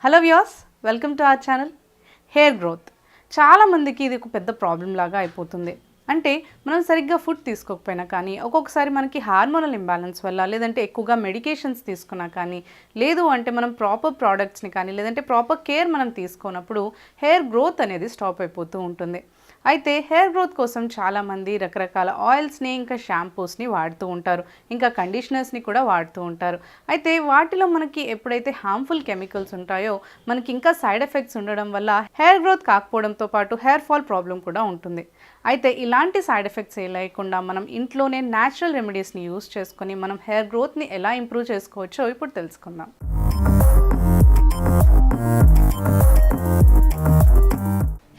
Hello viewers, welcome to our channel. Hair growth చాలా మందికి ఇది ఒక పెద్ద ప్రాబ్లం లాగా అయిపోతుంది. అంటే మనం సరిగ్గా ఫుడ్ తీసుకోకపోయినా కానీ, ఒక్కొక్కసారి మనకి హార్మోనల్ ఇంబ్యాలెన్స్ వల్ల, లేదంటే ఎక్కువగా మెడికేషన్స్ తీసుకున్నా కానీ, లేదు అంటే మనం ప్రాపర్ ప్రోడక్ట్స్ని కానీ, లేదంటే ప్రాపర్ కేర్ మనం తీసుకున్నప్పుడు హెయిర్ గ్రోత్ అనేది స్టాప్ అయిపోతూ ఉంటుంది. అయితే హెయిర్ గ్రోత్ కోసం చాలామంది రకరకాల ఆయిల్స్ని, ఇంకా షాంపూస్ని వాడుతూ ఉంటారు, ఇంకా కండిషనర్స్ని కూడా వాడుతూ ఉంటారు. అయితే వాటిలో మనకి ఎప్పుడైతే హార్మ్ఫుల్ కెమికల్స్ ఉంటాయో, మనకి ఇంకా సైడ్ ఎఫెక్ట్స్ ఉండడం వల్ల హెయిర్ గ్రోత్ కాకపోవడంతో పాటు హెయిర్ ఫాల్ ప్రాబ్లం కూడా ఉంటుంది. అయితే ఇలాంటి సైడ్ ఎఫెక్ట్స్ ఏ లేకుండా మనం ఇంట్లోనే న్యాచురల్ రెమెడీస్ని యూస్ చేసుకొని మనం హెయిర్ గ్రోత్ని ఎలా ఇంప్రూవ్ చేసుకోవచ్చో ఇప్పుడు తెలుసుకుందాం.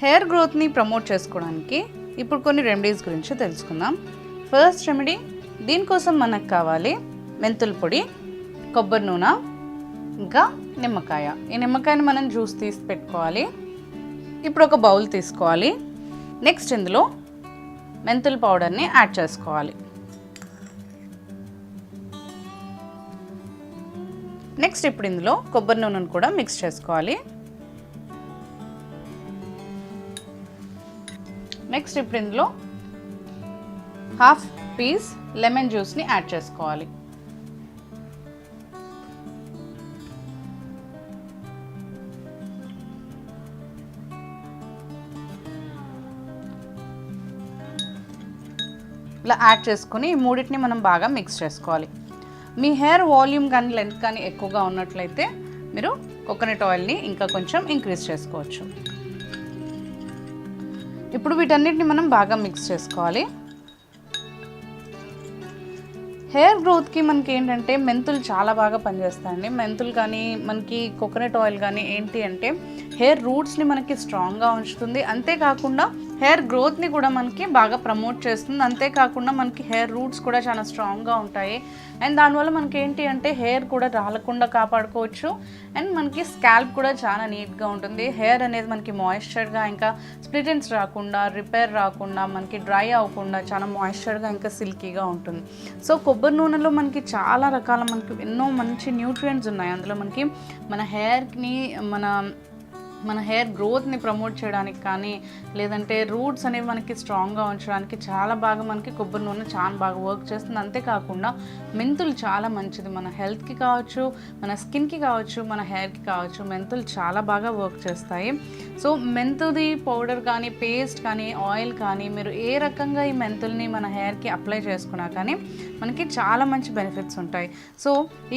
హెయిర్ గ్రోత్ని ప్రమోట్ చేసుకోవడానికి ఇప్పుడు కొన్ని రెమెడీస్ గురించి తెలుసుకుందాం. ఫస్ట్ రెమెడీ, దీనికోసం మనకు కావాలి మెంతుల పొడి, కొబ్బరి నూనె, ఇంకా నిమ్మకాయ. ఈ నిమ్మకాయని మనం జ్యూస్ తీసి పెట్టుకోవాలి. ఇప్పుడు ఒక బౌల్ తీసుకోవాలి. నెక్స్ట్ ఇందులో మెంతుల పౌడర్ని యాడ్ చేసుకోవాలి. నెక్స్ట్ ఇప్పుడు ఇందులో కొబ్బరి నూనెను కూడా మిక్స్ చేసుకోవాలి. నెక్స్ట్ ఇప్పుడు ఇందులో హాఫ్ పీస్ లెమన్ జ్యూస్ని యాడ్ చేసుకోవాలి. ఇలా యాడ్ చేసుకుని ఈ మూడింటిని మనం బాగా మిక్స్ చేసుకోవాలి. మీ హెయిర్ వాల్యూమ్ కానీ లెంత్ కానీ ఎక్కువగా ఉన్నట్లయితే మీరు కోకోనట్ ఆయిల్ని ఇంకా కొంచెం ఇంక్రీజ్ చేసుకోవచ్చు. ఇప్పుడు వీటన్నిటిని మనం బాగా మిక్స్ చేసుకోవాలి. హెయిర్ గ్రోత్కి మనకి ఏంటంటే మెంతులు చాలా బాగా పనిచేస్తాయండి. మెంతులు కానీ మనకి కోకోనట్ ఆయిల్ కానీ ఏంటి అంటే హెయిర్ రూట్స్ని మనకి స్ట్రాంగ్గా ఉంచుతుంది. అంతేకాకుండా హెయిర్ గ్రోత్ని కూడా మనకి బాగా ప్రమోట్ చేస్తుంది. అంతేకాకుండా మనకి హెయిర్ రూట్స్ కూడా చాలా స్ట్రాంగ్గా ఉంటాయి. అండ్ దానివల్ల మనకి ఏంటి అంటే హెయిర్ కూడా రాలకుండా కాపాడుకోవచ్చు. అండ్ మనకి స్కాల్ప్ కూడా చాలా నీట్గా ఉంటుంది. హెయిర్ అనేది మనకి మాయిశ్చర్గా, ఇంకా స్ప్లిట్ ఎండ్స్ రాకుండా, రిపేర్ రాకుండా, మనకి డ్రై అవ్వకుండా చాలా మాయిశ్చర్గా ఇంకా సిల్కీగా ఉంటుంది. సో కొబ్బరి నూనెలో మనకి చాలా రకాల మనకి ఎన్నో మంచి న్యూట్రియంట్స్ ఉన్నాయి. అందులో మనకి మన హెయిర్ని మన హెయిర్ గ్రోత్ని ప్రమోట్ చేయడానికి కానీ, లేదంటే రూట్స్ అనేవి మనకి స్ట్రాంగ్గా ఉంచడానికి చాలా బాగా మనకి కొబ్బరి నూనె చాలా బాగా వర్క్ చేస్తుంది. అంతేకాకుండా మెంతులు చాలా మంచిది. మన హెల్త్కి కావచ్చు, మన స్కిన్కి కావచ్చు, మన హెయిర్కి కావచ్చు, మెంతులు చాలా బాగా వర్క్ చేస్తాయి. సో మెంతుది పౌడర్ కానీ, పేస్ట్ కానీ, ఆయిల్ కానీ మీరు ఏ రకంగా ఈ మెంతుల్ని మన హెయిర్కి అప్లై చేసుకున్నా కానీ మనకి చాలా మంచి బెనిఫిట్స్ ఉంటాయి. సో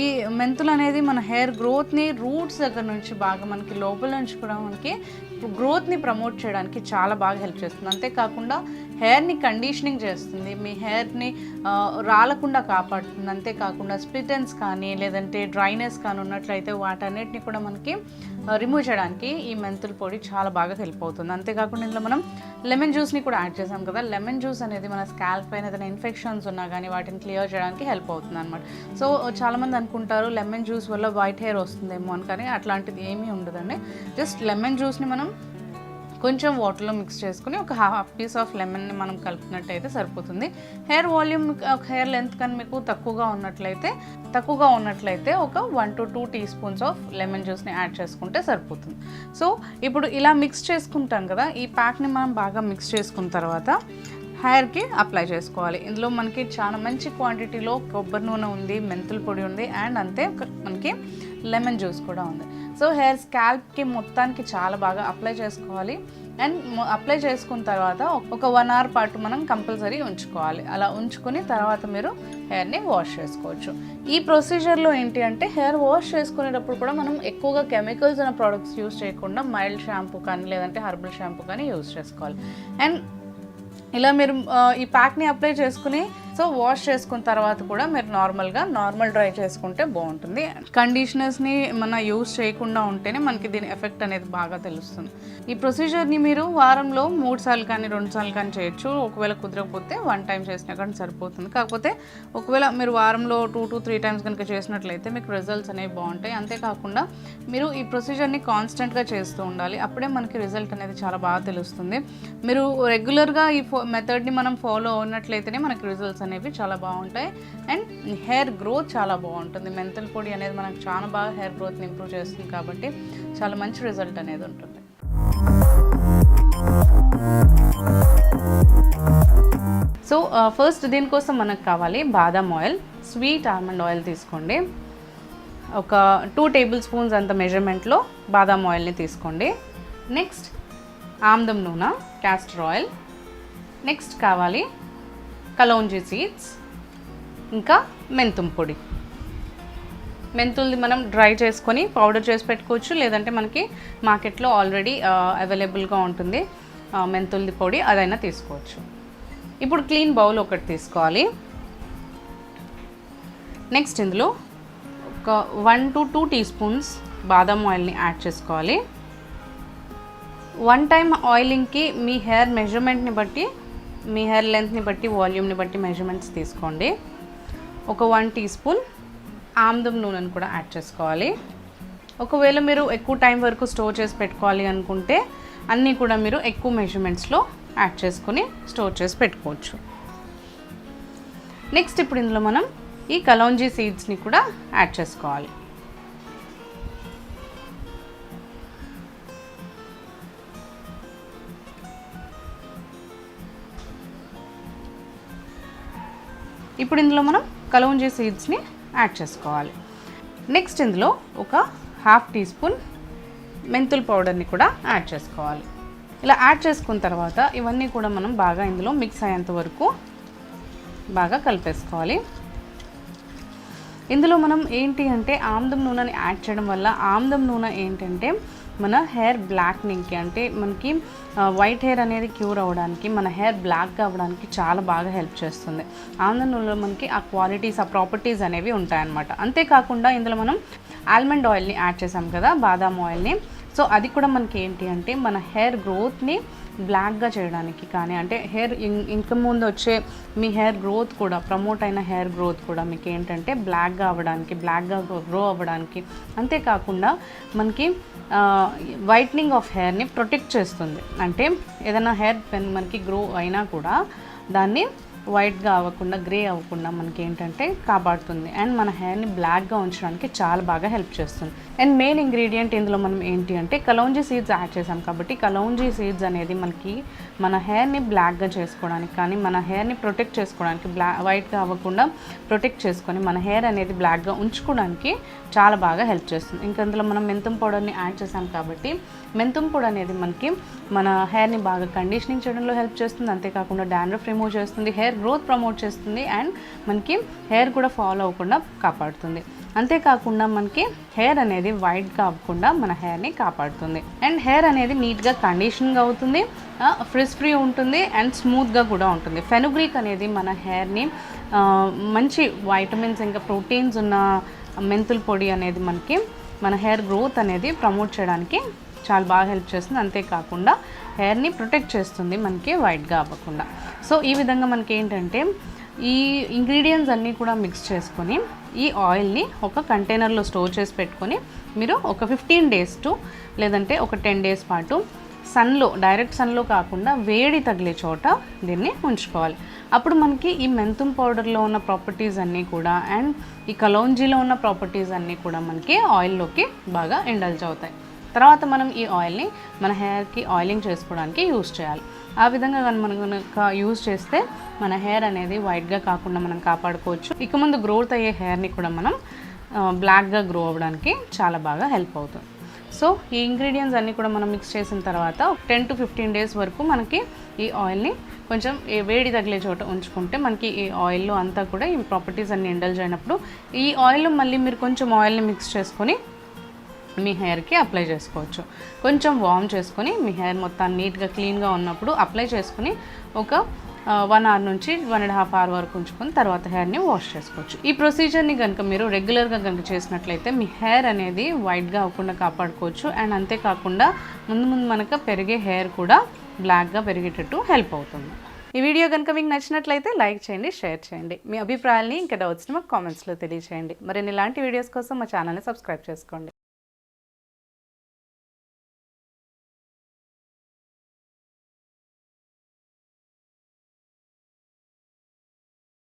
ఈ మెంతులు అనేది మన హెయిర్ గ్రోత్ని రూట్స్ దగ్గర నుంచి బాగా మనకి లోపల నుంచి కూడా మనకి గ్రోత్ని ప్రమోట్ చేయడానికి చాలా బాగా హెల్ప్ చేస్తుంది. అంతేకాకుండా హెయిర్ని కండిషనింగ్ చేస్తుంది, మీ హెయిర్ని రాలకుండా కాపాడుతుంది. అంతేకాకుండా స్ప్లిట్ ఎండ్స్ కానీ, లేదంటే డ్రైనెస్ కానీ ఉన్నట్లయితే వాటన్నిటిని కూడా మనకి రిమూవ్ చేయడానికి ఈ మెంతుల పొడి చాలా బాగా హెల్ప్ అవుతుంది. అంతేకాకుండా ఇందులో మనం లెమన్ జ్యూస్ని కూడా యాడ్ చేసాం కదా. లెమన్ జ్యూస్ అనేది మన స్కాల్ప్ పైన ఏదైనా ఇన్ఫెక్షన్స్ ఉన్నా కానీ వాటిని క్లియర్ చేయడానికి హెల్ప్ అవుతుంది అనమాట. సో చాలామంది అనుకుంటారు లెమన్ జ్యూస్ వల్ల వైట్ హెయిర్ వస్తుందేమో అని, కానీ అట్లాంటిది ఏమీ ఉండదండి. జస్ట్ లెమన్ జ్యూస్ని మనం కొంచెం వాటర్లో మిక్స్ చేసుకుని ఒక హాఫ్ పీస్ ఆఫ్ లెమన్ని మనం కలిపినట్టయితే సరిపోతుంది. హెయిర్ వాల్యూమ్, హెయిర్ లెంత్ కానీ మీకు తక్కువగా ఉన్నట్లయితే ఒక 1 to 2 teaspoons ఆఫ్ లెమన్ జ్యూస్ని యాడ్ చేసుకుంటే సరిపోతుంది. సో ఇప్పుడు ఇలా మిక్స్ చేసుకుంటాం కదా, ఈ ప్యాక్ని మనం బాగా మిక్స్ చేసుకున్న తర్వాత హెయిర్కి అప్లై చేసుకోవాలి. ఇందులో మనకి చాలా మంచి క్వాంటిటీలో కొబ్బరి నూనె ఉంది, మెంతుల పొడి ఉంది, అండ్ అంతే మనకి లెమన్ జ్యూస్ కూడా ఉంది. సో హెయిర్ స్కాల్ప్కి మొత్తానికి చాలా బాగా అప్లై చేసుకోవాలి. అండ్ అప్లై చేసుకున్న తర్వాత ఒక 1 hour పాటు మనం కంపల్సరీ ఉంచుకోవాలి. అలా ఉంచుకొని తర్వాత మీరు హెయిర్ని వాష్ చేసుకోవచ్చు. ఈ ప్రొసీజర్లో ఏంటి అంటే హెయిర్ వాష్ చేసుకునేటప్పుడు కూడా మనం ఎక్కువగా కెమికల్స్ ఉన్న ప్రోడక్ట్స్ యూస్ చేయకుండా మైల్డ్ షాంపూ కానీ, లేదంటే హెర్బల్ షాంపూ కానీ యూస్ చేసుకోవాలి. అండ్ ఇలా మీరు ఈ ప్యాక్ని అప్లై చేసుకుని సో వాష్ చేసుకున్న తర్వాత కూడా మీరు నార్మల్ డ్రై చేసుకుంటే బాగుంటుంది. కండిషనర్స్ని మన యూస్ చేయకుండా ఉంటేనే మనకి దీని ఎఫెక్ట్ అనేది బాగా తెలుస్తుంది. ఈ ప్రొసీజర్ని మీరు వారంలో 3 సార్లు కానీ 2 సార్లు కానీ చేయొచ్చు. ఒకవేళ కుదరకపోతే 1 time చేసినా కానీ సరిపోతుంది. కాకపోతే ఒకవేళ మీరు వారంలో 2 to 3 times కనుక చేసినట్లయితే మీకు రిజల్ట్స్ అనేవి బాగుంటాయి. అంతేకాకుండా మీరు ఈ ప్రొసీజర్ని కాన్స్టెంట్గా చేస్తూ ఉండాలి. అప్పుడే మనకి రిజల్ట్ అనేది చాలా బాగా తెలుస్తుంది. మీరు రెగ్యులర్గా ఈ మెథడ్ని మనం ఫాలో అవునట్లయితేనే మనకి రిజల్ట్స్ అనేవి చాలా బాగుంటాయి అండ్ హెయిర్ గ్రోత్ చాలా బాగుంటుంది. మెంతుల పొడి అనేది మనకు చాలా బాగా హెయిర్ గ్రోత్ని ఇంప్రూవ్ చేస్తుంది కాబట్టి చాలా మంచి రిజల్ట్ అనేది ఉంటుంది. సో ఫస్ట్ దీనికోసం మనకు కావాలి బాదాం ఆయిల్, స్వీట్ ఆల్మండ్ ఆయిల్ తీసుకోండి. ఒక 2 టేబుల్ స్పూన్స్ అంత మెజర్మెంట్లో బాదాం ఆయిల్ని తీసుకోండి. నెక్స్ట్ ఆమ్దం నూనె, క్యాస్టర్ ఆయిల్. నెక్స్ట్ కావాలి కలౌంజీ సీడ్స్, ఇంకా మెంతుం పొడి. మెంతుల్ని మనం డ్రై చేసుకొని పౌడర్ చేసి పెట్టుకోవచ్చు, లేదంటే మనకి మార్కెట్లో ఆల్రెడీ అవైలబుల్గా ఉంటుంది మెంతుల్ది పొడి, అదైనా తీసుకోవచ్చు. ఇప్పుడు క్లీన్ బౌల్ ఒకటి తీసుకోవాలి. నెక్స్ట్ ఇందులో ఒక 1 to 2 టీ స్పూన్స్ బాదం ఆయిల్ని యాడ్ చేసుకోవాలి. 1 టైం ఆయిలింగ్కి మీ హెయిర్ మెజర్మెంట్ని బట్టి, మీ హెయిర్ లెంత్ని బట్టి, వాల్యూమ్ని బట్టి మెజర్మెంట్స్ తీసుకోండి. ఒక 1 టీ స్పూన్ ఆమ్దం నూనెను కూడా యాడ్ చేసుకోవాలి. ఒకవేళ మీరు ఎక్కువ టైం వరకు స్టోర్ చేసి పెట్టుకోవాలి అనుకుంటే అన్నీ కూడా మీరు ఎక్కువ మెజర్మెంట్స్లో యాడ్ చేసుకొని స్టోర్ చేసి పెట్టుకోవచ్చు. నెక్స్ట్ ఇప్పుడు ఇందులో మనం ఈ కలౌంజీ సీడ్స్ని కూడా యాడ్ చేసుకోవాలి. ఇప్పుడు ఇందులో మనం కలౌంజీ సీడ్స్ని యాడ్ చేసుకోవాలి. నెక్స్ట్ ఇందులో ఒక 1/2 టీ స్పూన్ మెంతుల పౌడర్ని కూడా యాడ్ చేసుకోవాలి. ఇలా యాడ్ చేసుకున్న తర్వాత ఇవన్నీ కూడా మనం బాగా ఇందులో మిక్స్ అయ్యేంత వరకు బాగా కలిపేసుకోవాలి. ఇందులో మనం ఏంటి అంటే ఆమ్దం నూనెని యాడ్ చేయడం వల్ల ఆమ్దం నూనె ఏంటంటే మన హెయిర్ బ్లాక్నింగ్కి, అంటే మనకి వైట్ హెయిర్ అనేది క్యూర్ అవ్వడానికి, మన హెయిర్ బ్లాక్గా అవ్వడానికి చాలా బాగా హెల్ప్ చేస్తుంది. ఆమ్దం నూనెలో మనకి ఆ క్వాలిటీస్, ఆ ప్రాపర్టీస్ అనేవి ఉంటాయన్నమాట. అంతేకాకుండా ఇందులో మనం ఆల్మండ్ ఆయిల్ని యాడ్ చేసాం కదా, బాదాం ఆయిల్ని. సో అది కూడా మనకి ఏంటి అంటే మన హెయిర్ గ్రోత్ని బ్లాక్గా చేయడానికి కానీ, అంటే హెయిర్ ఇంక ముందు వచ్చే మీ హెయిర్ గ్రోత్ కూడా, ప్రమోట్ అయిన హెయిర్ గ్రోత్ కూడా మీకు ఏంటంటే బ్లాక్గా అవ్వడానికి, బ్లాక్గా గ్రో అవ్వడానికి, అంతేకాకుండా మనకి వైట్నింగ్ ఆఫ్ హెయిర్ని ప్రొటెక్ట్ చేస్తుంది. అంటే ఏదైనా హెయిర్ మనకి గ్రో అయినా కూడా దాన్ని వైట్గా అవ్వకుండా, గ్రే అవ్వకుండా మనకి ఏంటంటే కాపాడుతుంది. అండ్ మన హెయిర్ని బ్లాక్గా ఉంచడానికి చాలా బాగా హెల్ప్ చేస్తుంది. అండ్ మెయిన్ ఇంగ్రీడియంట్ ఇందులో మనం ఏంటి అంటే కలౌంజీ సీడ్స్ యాడ్ చేసాం కాబట్టి, కలౌంజీ సీడ్స్ అనేది మనకి మన హెయిర్ని బ్లాక్గా చేసుకోవడానికి కానీ, మన హెయిర్ని ప్రొటెక్ట్ చేసుకోవడానికి, వైట్గా అవ్వకుండా ప్రొటెక్ట్ చేసుకొని మన హెయిర్ అనేది బ్లాక్గా ఉంచుకోవడానికి చాలా బాగా హెల్ప్ చేస్తుంది. ఇంకా ఇందులో మనం మెంతుం పౌడర్ని యాడ్ చేసాం కాబట్టి, మెంతుం పొడి అనేది మనకి మన హెయిర్ని బాగా కండిషనింగ్ చేయడంలో హెల్ప్ చేస్తుంది. అంతేకాకుండా డాండ్రఫ్ రిమూవ్ చేస్తుంది, హెయిర్ గ్రోత్ ప్రమోట్ చేస్తుంది, అండ్ మనకి హెయిర్ కూడా ఫాల్ అవ్వకుండా కాపాడుతుంది. అంతేకాకుండా మనకి హెయిర్ అనేది వైట్గా అవ్వకుండా మన హెయిర్ని కాపాడుతుంది. అండ్ హెయిర్ అనేది నీట్గా కండిషనింగ్ అవుతుంది, ఫ్రిజ్ ఫ్రీ ఉంటుంది, అండ్ స్మూత్గా కూడా ఉంటుంది. ఫెనుగ్రీక్ అనేది మన హెయిర్ని మంచి వైటమిన్స్ ఇంకా ప్రోటీన్స్ ఉన్న మెంతుల పొడి అనేది మనకి మన హెయిర్ గ్రోత్ అనేది ప్రమోట్ చేయడానికి చాలా బాగా హెల్ప్ చేస్తుంది. అంతేకాకుండా హెయిర్ని ప్రొటెక్ట్ చేస్తుంది మనకి వైట్గా అవ్వకుండా. సో ఈ విధంగా మనకి ఏంటంటే ఈ ఇంగ్రీడియంట్స్ అన్నీ కూడా మిక్స్ చేసుకొని ఈ ఆయిల్ని ఒక కంటైనర్లో స్టోర్ చేసి పెట్టుకొని మీరు ఒక 15 days లేదంటే ఒక 10 days పాటు సన్లో, డైరెక్ట్ సన్లో కాకుండా వేడి తగిలే చోట దీన్ని ఉంచుకోవాలి. అప్పుడు మనకి ఈ మెంతుం పౌడర్లో ఉన్న ప్రాపర్టీస్ అన్నీ కూడా అండ్ ఈ కలౌంజీలో ఉన్న ప్రాపర్టీస్ అన్నీ కూడా మనకి ఆయిల్లోకి బాగా ఇండల్జ్ అవుతాయి. తర్వాత మనం ఈ ఆయిల్ని మన హెయిర్కి ఆయిలింగ్ చేసుకోవడానికి యూజ్ చేయాలి. ఆ విధంగా మనం కనుక యూజ్ చేస్తే మన హెయిర్ అనేది వైట్గా కాకుండా మనం కాపాడుకోవచ్చు. ఇక ముందు గ్రోత్ అయ్యే హెయిర్ని కూడా మనం బ్లాక్గా గ్రో అవ్వడానికి చాలా బాగా హెల్ప్ అవుతుంది. సో ఈ ఇంగ్రీడియంట్స్ అన్నీ కూడా మనం మిక్స్ చేసిన తర్వాత 10 to 15 days వరకు మనకి ఈ ఆయిల్ని కొంచెం వేడి తగిలే చోట ఉంచుకుంటే మనకి ఈ ఆయిల్లో అంతా కూడా ఈ ప్రాపర్టీస్ అన్ని ఇండల్జ్ అయినప్పుడు ఈ ఆయిల్లో మళ్ళీ మీరు కొంచెం ఆయిల్ని మిక్స్ చేసుకొని మీ హెయిర్కి అప్లై చేసుకోవచ్చు. కొంచెం వార్మ్ చేసుకొని మీ హెయిర్ మొత్తం నీట్గా క్లీన్గా ఉన్నప్పుడు అప్లై చేసుకొని ఒక 1 hour నుంచి 1.5 hour వరకు ఉంచుకొని తర్వాత హెయిర్ని వాష్ చేసుకోవచ్చు. ఈ ప్రొసీజర్ని కనుక మీరు రెగ్యులర్గా కనుక చేసినట్లయితే మీ హెయిర్ అనేది వైట్గా అవ్వకుండా కాపాడుకోవచ్చు. అండ్ అంతేకాకుండా ముందు మనకు పెరిగే హెయిర్ కూడా బ్లాక్గా పెరిగేటట్టు హెల్ప్ అవుతుంది. ఈ వీడియో కనుక మీకు నచ్చినట్లయితే లైక్ చేయండి, షేర్ చేయండి. మీ అభిప్రాయాల్ని ఇంకా డౌట్స్ని మాకు కామెంట్స్లో తెలియజేయండి. మరిన్ని ఇలాంటి వీడియోస్ కోసం మా ఛానల్ని సబ్స్క్రైబ్ చేసుకోండి.